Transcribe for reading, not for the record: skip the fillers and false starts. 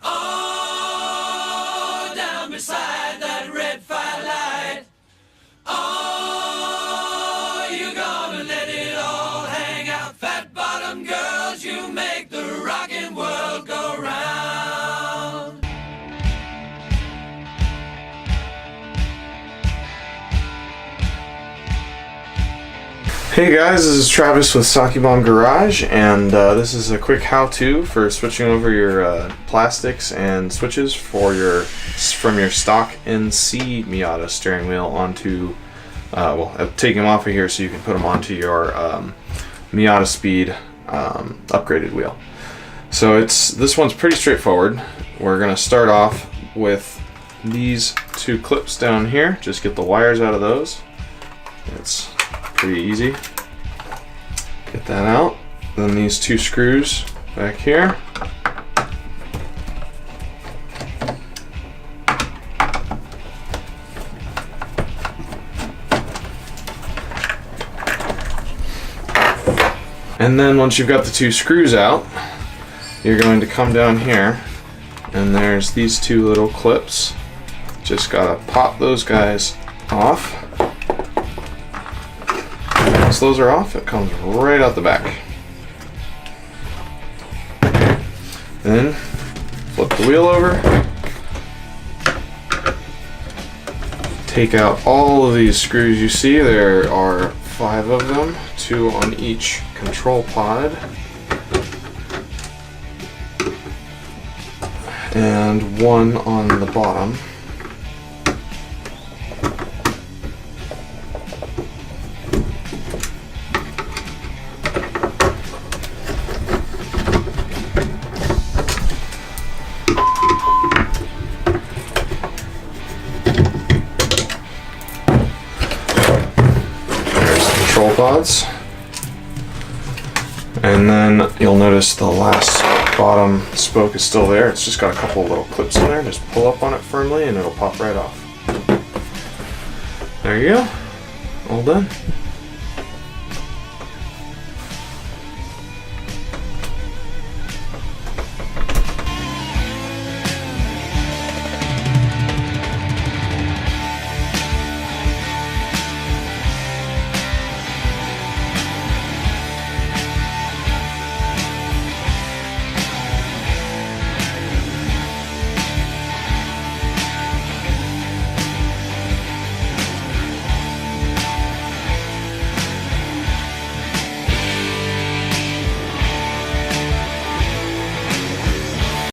Oh, down beside that red firelight. Oh, you're gonna let it all hang out. Fat bottom girls, you make the rockin' world go round. Hey guys, this is Travis with Saki Bomb Garage, and this is a quick how-to for switching over your plastics and switches for from your stock NC Miata steering wheel onto, taking them off of here so you can put them onto your MiataSpeed upgraded wheel. So this one's pretty straightforward. We're going to start off with these two clips down here. Just get the wires out of those. It's pretty easy. Get that out. Then these two screws back here. And then once you've got the two screws out, you're going to come down here and there's these two little clips. Just gotta pop those guys off. Once those are off, it comes right out the back. Then flip the wheel over. Take out all of these screws you see. There are 5 of them, 2 on each control pod. And 1 on the bottom. Control pods, and then you'll notice the last bottom spoke is still there. It's just got a couple little clips in there. Just pull up on it firmly and it'll pop right off. There you go, all done.